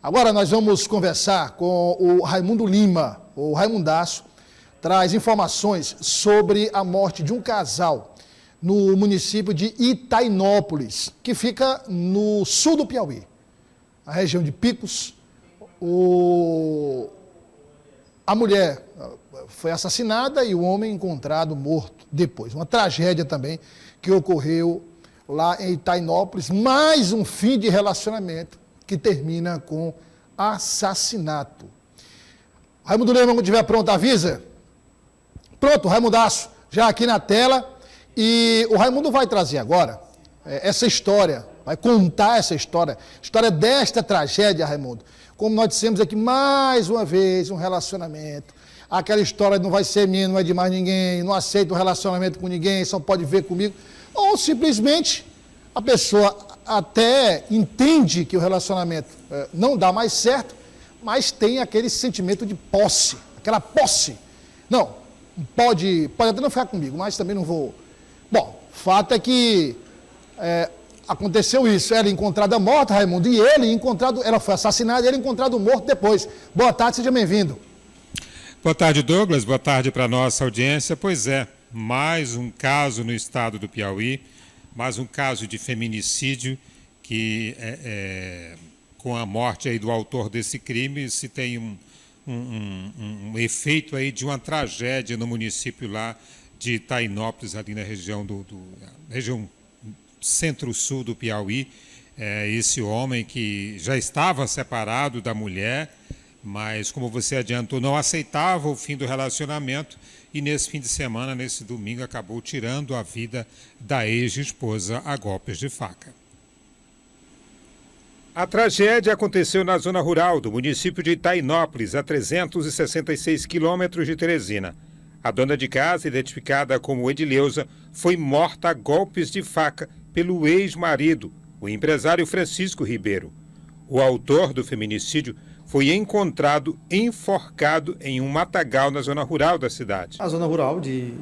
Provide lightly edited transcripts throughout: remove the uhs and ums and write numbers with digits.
Agora nós vamos conversar com o Raimundo Lima. O Raimundaço traz informações sobre a morte de um casal no município de Itainópolis, que fica no sul do Piauí, a região de Picos. A mulher foi assassinada e o homem encontrado morto depois. Uma tragédia também que ocorreu lá em Itainópolis, mais um fim de relacionamento que termina com assassinato. Raimundo Lima, quando estiver pronto, avisa. Pronto, Raimundaço, já aqui na tela. E o Raimundo vai trazer agora essa história, vai contar essa história desta tragédia, Raimundo. Como nós dissemos aqui, mais uma vez, um relacionamento. Aquela história de não vai ser minha, não é de mais ninguém, não aceita um relacionamento com ninguém, só pode ver comigo. Ou simplesmente a pessoa até entende que o relacionamento não dá mais certo, mas tem aquele sentimento de posse, aquela posse. Não, pode até não ficar comigo, mas também não vou. Bom, o fato é que aconteceu isso, ela encontrada morta, Raimundo, e ele encontrado, ela foi assassinada e ele encontrado morto depois. Boa tarde, seja bem-vindo. Boa tarde, Douglas, boa tarde para a nossa audiência. Pois é, mais um caso no estado do Piauí, mais um caso de feminicídio que, com a morte aí do autor desse crime, se tem um efeito aí de uma tragédia no município lá de Itainópolis, ali na região região centro-sul do Piauí. Esse homem que já estava separado da mulher, mas, como você adiantou, não aceitava o fim do relacionamento e nesse fim de semana, nesse domingo, acabou tirando a vida da ex-esposa a golpes de faca. A tragédia aconteceu na zona rural do município de Itainópolis, a 366 quilômetros de Teresina. A dona de casa, identificada como Edileuza, foi morta a golpes de faca pelo ex-marido, o empresário Francisco Ribeiro. O autor do feminicídio foi encontrado enforcado em um matagal na zona rural da cidade. A zona rural de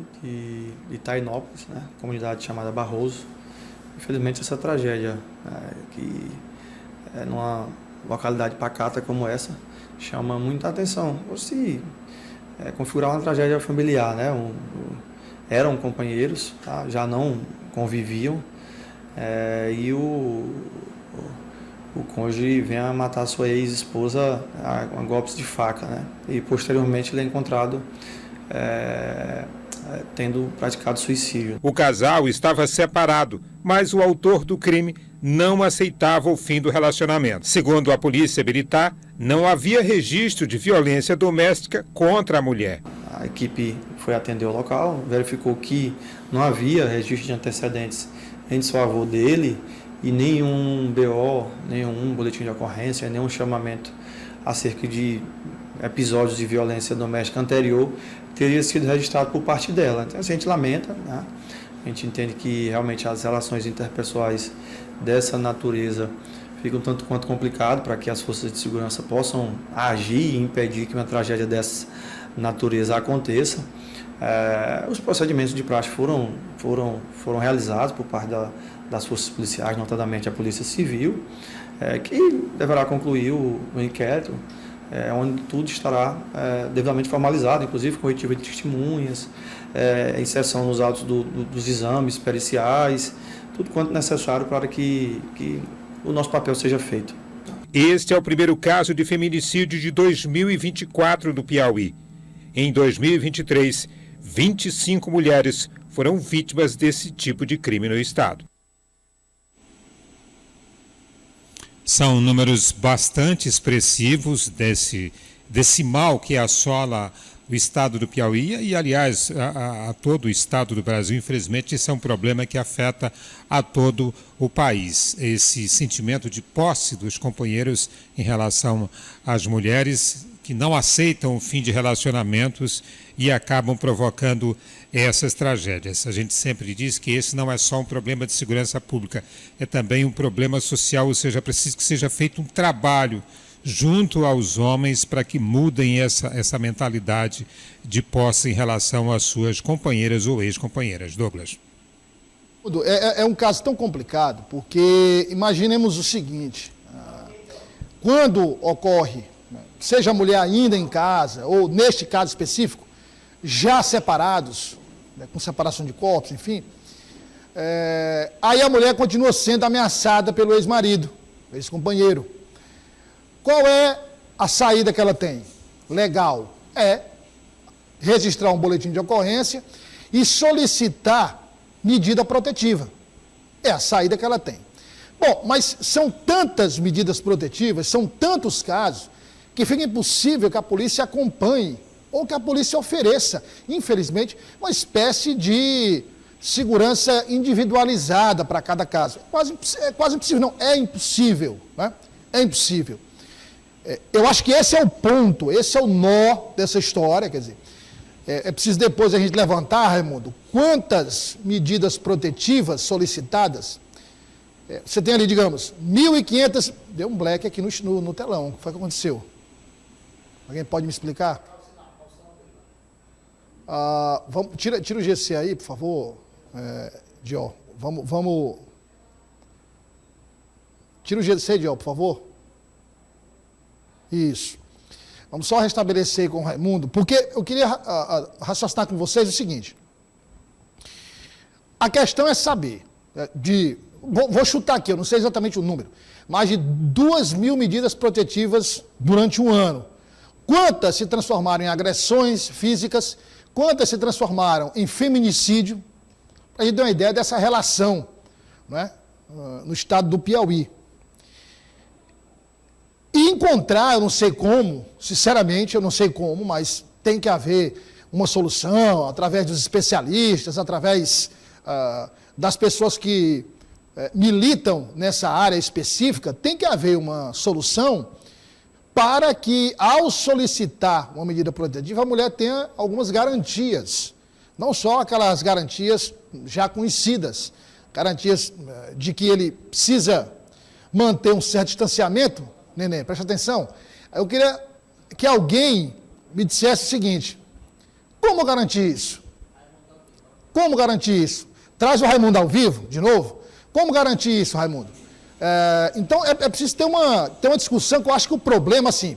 Itainópolis, né, comunidade chamada Barroso, infelizmente essa tragédia, que numa localidade pacata como essa, chama muita atenção. Ou se configurar uma tragédia familiar, né, eram companheiros, tá, já não conviviam, e o cônjuge vem a matar sua ex-esposa a golpes de faca, né? E posteriormente ele é encontrado tendo praticado suicídio. O casal estava separado, mas o autor do crime não aceitava o fim do relacionamento. Segundo a polícia militar, não havia registro de violência doméstica contra a mulher. A equipe foi atender o local, verificou que não havia registro de antecedentes em desfavor dele, e nenhum BO, nenhum boletim de ocorrência, nenhum chamamento acerca de episódios de violência doméstica anterior teria sido registrado por parte dela. Então, a gente lamenta, né? A gente entende que realmente as relações interpessoais dessa natureza ficam tanto quanto complicado para que as forças de segurança possam agir e impedir que uma tragédia dessa natureza aconteça. Os procedimentos de praxe foram realizados por parte das forças policiais, notadamente a Polícia Civil, que deverá concluir o inquérito, onde tudo estará devidamente formalizado, inclusive com oitiva de testemunhas, inserção nos autos dos exames periciais, tudo quanto necessário para que o nosso papel seja feito. Este é o primeiro caso de feminicídio de 2024 no Piauí. Em 2023, 25 mulheres foram vítimas desse tipo de crime no estado. São números bastante expressivos desse mal que assola o estado do Piauí e, aliás, a todo o estado do Brasil. Infelizmente, esse é um problema que afeta a todo o país. Esse sentimento de posse dos companheiros em relação às mulheres que não aceitam o fim de relacionamentos e acabam provocando essas tragédias. A gente sempre diz que esse não é só um problema de segurança pública, é também um problema social, ou seja, preciso que seja feito um trabalho junto aos homens para que mudem essa mentalidade de posse em relação às suas companheiras ou ex-companheiras. Douglas. É um caso tão complicado, porque imaginemos o seguinte, quando ocorre, né, seja a mulher ainda em casa, ou neste caso específico, já separados, né, com separação de corpos, enfim, aí a mulher continua sendo ameaçada pelo ex-marido, ex-companheiro. Qual é a saída que ela tem? Legal. É registrar um boletim de ocorrência e solicitar medida protetiva. É a saída que ela tem. Bom, mas são tantas medidas protetivas, são tantos casos, que fica impossível que a polícia acompanhe ou que a polícia ofereça, infelizmente, uma espécie de segurança individualizada para cada caso. É quase impossível, não, é impossível, né? É impossível. Eu acho que esse é o ponto, esse é o nó dessa história, quer dizer, é preciso depois a gente levantar, Raimundo, quantas medidas protetivas solicitadas. Você tem ali, digamos, 1.500... Deu um black aqui no telão. O que foi que aconteceu? Alguém pode me explicar? Tira o GC aí, por favor. Dió. Vamos... Tira o GC, Dió, por favor. Isso. Vamos só restabelecer com o Raimundo, porque eu queria raciocinar com vocês o seguinte. A questão é saber Vou chutar aqui, eu não sei exatamente o número, mais de 2.000 medidas protetivas durante um ano. Quantas se transformaram em agressões físicas, quantas se transformaram em feminicídio, para a gente ter uma ideia dessa relação, né, no estado do Piauí. E encontrar, eu não sei como, sinceramente eu não sei como, mas tem que haver uma solução, através dos especialistas, através das pessoas que militam nessa área específica, tem que haver uma solução para que, ao solicitar uma medida protetiva, a mulher tenha algumas garantias. Não só aquelas garantias já conhecidas, garantias de que ele precisa manter um certo distanciamento. Neném, presta atenção. Eu queria que alguém me dissesse o seguinte: como garantir isso? Como garantir isso? Traz o Raimundo ao vivo, de novo. Como garantir isso, Raimundo? Então, é preciso ter uma discussão, que eu acho que o problema, assim,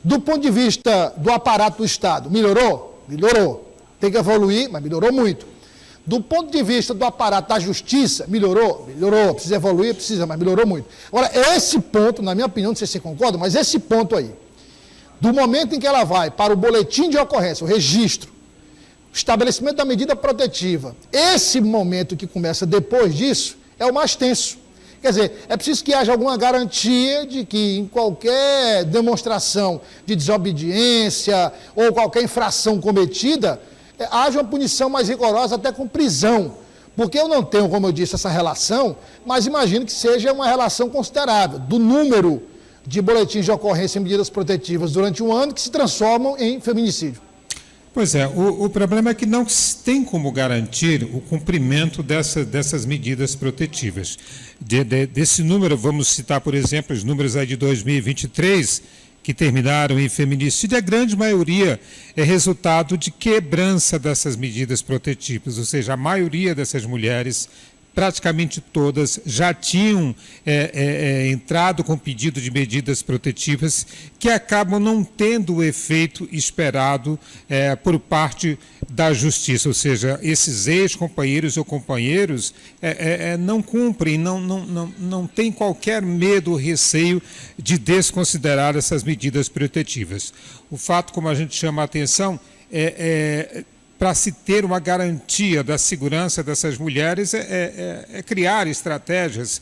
do ponto de vista do aparato do Estado, melhorou? Melhorou. Tem que evoluir, mas melhorou muito. Do ponto de vista do aparato da Justiça, melhorou? Melhorou. Precisa evoluir? Precisa, mas melhorou muito. Agora, esse ponto, na minha opinião, não sei se você concorda, mas esse ponto aí, do momento em que ela vai para o boletim de ocorrência, o registro, o estabelecimento da medida protetiva, esse momento que começa depois disso, é o mais tenso. Quer dizer, é preciso que haja alguma garantia de que em qualquer demonstração de desobediência ou qualquer infração cometida, haja uma punição mais rigorosa, até com prisão. Porque eu não tenho, como eu disse, essa relação, mas imagino que seja uma relação considerável do número de boletins de ocorrência e medidas protetivas durante um ano que se transformam em feminicídio. Pois é, o problema é que não se tem como garantir o cumprimento dessas medidas protetivas. Desse número, vamos citar, por exemplo, os números aí de 2023, que terminaram em feminicídio, a grande maioria é resultado de quebrança dessas medidas protetivas, ou seja, a maioria dessas mulheres, praticamente todas, já tinham entrado com pedido de medidas protetivas que acabam não tendo o efeito esperado por parte da Justiça, ou seja, esses ex-companheiros ou companheiros não cumprem, não têm qualquer medo ou receio de essas medidas protetivas. O fato, como a gente chama a atenção, para se ter uma garantia da segurança dessas mulheres, criar estratégias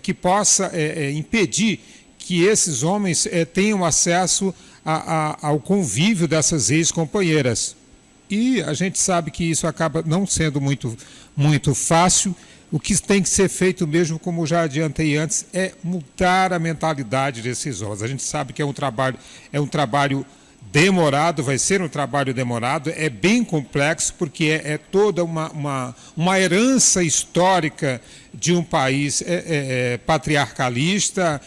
que possa impedir que esses homens tenham acesso ao convívio dessas ex-companheiras. E a gente sabe que isso acaba não sendo muito fácil. O que tem que ser feito mesmo, como já adiantei antes, é mudar a mentalidade desses homens. A gente sabe que é um trabalho demorado, vai ser um trabalho demorado, é bem complexo, porque é toda uma herança histórica de um país patriarcalista,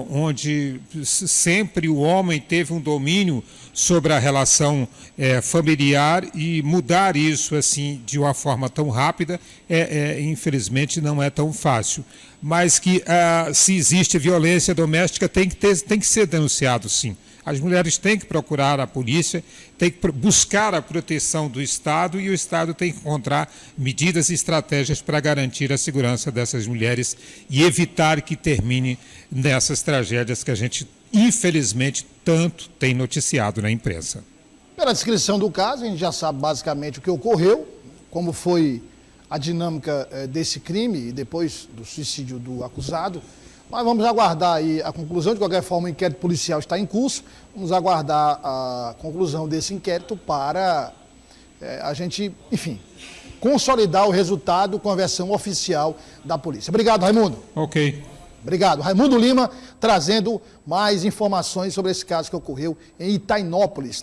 onde sempre o homem teve um domínio sobre a relação familiar, e mudar isso assim de uma forma tão rápida, infelizmente, não é tão fácil. mas que se existe violência doméstica tem que ser denunciado, sim. As mulheres têm que procurar a polícia, têm que buscar a proteção do Estado e o Estado tem que encontrar medidas e estratégias para garantir a segurança dessas mulheres e evitar que termine nessas tragédias que a gente, infelizmente, tanto tem noticiado na imprensa. Pela descrição do caso, a gente já sabe basicamente o que ocorreu, como foi a dinâmica desse crime e depois do suicídio do acusado. Mas vamos aguardar aí a conclusão. De qualquer forma, o inquérito policial está em curso. Vamos aguardar a conclusão desse inquérito para a gente, enfim, consolidar o resultado com a versão oficial da polícia. Obrigado, Raimundo. Ok. Obrigado. Raimundo Lima trazendo mais informações sobre esse caso que ocorreu em Itainópolis.